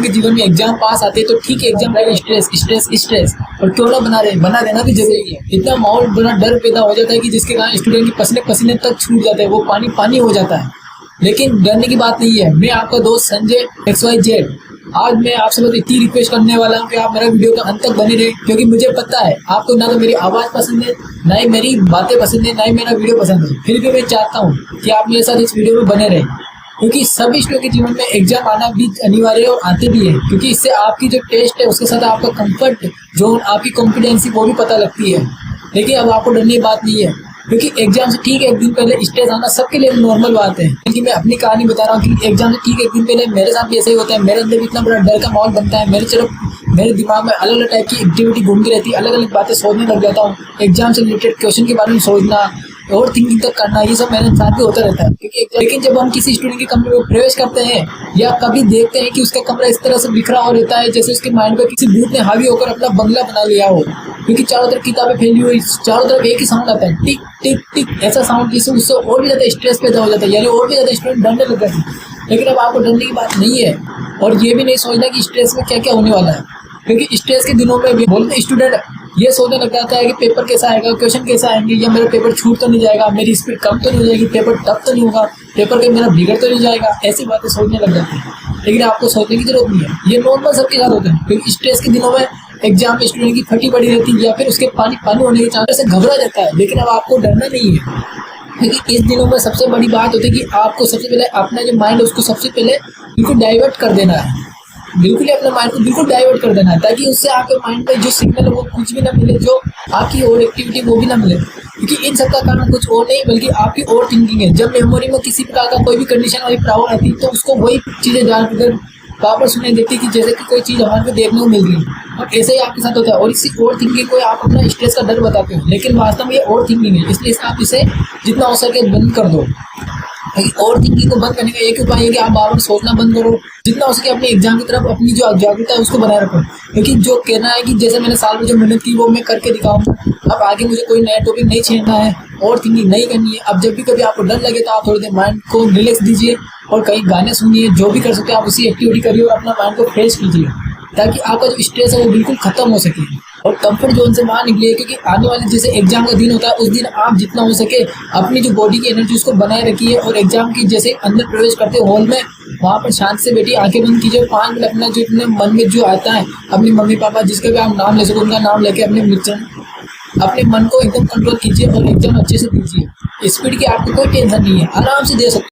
के जीवन में एग्जाम पास आते हैं तो ठीक है, एग्जाम रहेगा, स्ट्रेस स्ट्रेस स्ट्रेस, और क्यों ना बना देना भी जरूरी है। इतना माहौल बड़ा डर पैदा हो जाता है कि जिसके कारण स्टूडेंट के पसीने पसीने तक छूट जाते हैं, वो पानी पानी हो जाता है। लेकिन डरने की बात नहीं है। मैं आपका दोस्त संजय XYZ आज मैं आपसे बस इतनी रिक्वेस्ट करने वाला हूँ कि आप मेरा वीडियो का अंत तक बने रहे, क्योंकि मुझे पता है आपको ना तो मेरी आवाज़ पसंद है, ना ही मेरी बातें पसंद है, ना ही मेरा वीडियो पसंद है। फिर भी मैं चाहता हूँ कि आप मेरे साथ इस वीडियो में बने रहें, क्योंकि सभी स्टूडेंट के जीवन में एग्जाम आना भी अनिवार्य है और आते भी है, क्योंकि इससे आपकी जो टेस्ट है उसके साथ आपका कंफर्ट जोन, आपकी कॉन्फिडेंसी वो भी पता लगती है। लेकिन अब आपको डरने की बात नहीं है, क्योंकि एग्जाम से ठीक एक दिन पहले स्ट्रेस आना सबके लिए नॉर्मल बात है। लेकिन मैं अपनी कहानी बता रहा हूँ कि एग्जाम से ठीक एक दिन पहले मेरे साथ भी ऐसा ही होता है। मेरे अंदर भी इतना बड़ा डर का माहौल बनता है, मेरे दिमाग में अलग अलग टाइप की एक्टिविटी घूमती रहती है, अलग अलग बातें सोचने लग जाता हूँ। एग्जाम से रिलेटेड क्वेश्चन के बारे में सोचना और थिंकिंग तक करना, ये सब मेरे साथ भी होता रहता है। लेकिन जब हम किसी स्टूडेंट के कमरे में प्रवेश करते हैं या कभी देखते हैं कि उसका कमरा इस तरह से बिखरा हो रहता है जैसे उसके माइंड पर किसी भूत ने हावी होकर अपना बंगला बना लिया हो, क्योंकि चारों तरफ किताबें फैली हुई, चारों तरफ एक ही साउंड आता है, टिक टिक टिक, ऐसा साउंड जिससे उससे और भी ज्यादा स्ट्रेस पैदा हो जाता है, यानी और भी ज्यादा स्टूडेंट डरने लग जाते हैं। लेकिन अब आपको डरने की बात नहीं है, और ये भी नहीं सोचना कि स्ट्रेस में क्या क्या होने वाला है, क्योंकि स्ट्रेस के दिनों में भी बोलते स्टूडेंट ये सोचने लग जाता है कि पेपर कैसा आएगा, क्वेश्चन कैसा आएंगे, या मेरा पेपर छूट तो नहीं जाएगा, मेरी स्पीड कम तो नहीं हो जाएगी, पेपर टफ तो नहीं होगा, पेपर कहीं मेरा बिगड़ तो नहीं जाएगा, ऐसी बातें सोचने लग जाती है। लेकिन आपको सोचने की जरूरत नहीं है, ये नॉर्मल सबके साथ होता है, क्योंकि स्ट्रेस के दिनों में एग्जाम में स्टूडेंट की फटी पड़ी रहती है या फिर उसके पानी पानी होने के चांस से घबरा जाता है। लेकिन अब आपको डरना नहीं है, क्योंकि इस दिनों में सबसे बड़ी बात होती है कि आपको सबसे पहले अपना जो माइंड है उसको सबसे पहले बिल्कुल डाइवर्ट कर देना है, बिल्कुल ही अपने माइंड को बिल्कुल डाइवर्ट कर देना है, ताकि उससे आपके माइंड में जो सिग्नल है वो कुछ भी ना मिले, जो आपकी और एक्टिविटी वो भी ना मिले, क्योंकि इन सब का कारण कुछ और नहीं बल्कि आपकी और थिंकिंग है। जब मेमोरी में किसी प्रकार का कोई भी कंडीशन वाली प्रॉब्लम आती है तो उसको वही चीजें जानकर वापस सुनाई देती कि जैसे कि कोई चीज हमारे को देखने को मिल रही है, और ऐसे ही आपके साथ होता है। और इसी ओवर थिंकिंग को आप अपना स्ट्रेस का डर बताते हो, लेकिन वास्तव में ये ओवर थिंकिंग है, इसलिए आप इसे जितना हो सके बंद कर दो। ओवर थिंकिंग को बंद करने का एक उपाय है कि आप बार बार सोचना बंद करो, जितना हो सके अपने एग्जाम की तरफ अपनी जो जागरूकता है उसको बनाए रखो, क्योंकि जो कहना है कि जैसे मैंने साल में जो मेहनत की वो मैं करके दिखाऊंगा, अब आगे मुझे कोई नया टॉपिक नहीं छेड़ना है, ओवर थिंकिंग नहीं करनी है। अब जब भी कभी आपको डर लगे तो आप थोड़ी देर माइंड को रिलैक्स दीजिए और कहीं गाने सुनिए, जो भी कर सकते हैं आप उसी एक्टिविटी करिए और अपना माइंड को फ्रेश कीजिए, ताकि आपका जो स्ट्रेस है वो बिल्कुल खत्म हो सके और कंफर्ट जोन से बाहर निकलिए। क्योंकि आने वाले जैसे एग्जाम का दिन होता है उस दिन आप जितना हो सके अपनी जो बॉडी की एनर्जी उसको बनाए रखिए, और एग्जाम की जैसे अंदर प्रवेश करते हो हॉल में, वहाँ पर शांत से बैठिए, आंखें बंद कीजिए, 5 मिनट अपना जो अपने मन में जो आता है, अपनी मम्मी पापा जिसका भी आप नाम ले सको उनका नाम लेके अपने मित्र अपने मन को एकदम कंट्रोल कीजिए और एग्जाम अच्छे से दीजिए। स्पीड की आपको कोई टेंशन नहीं है, आराम से दे सकते।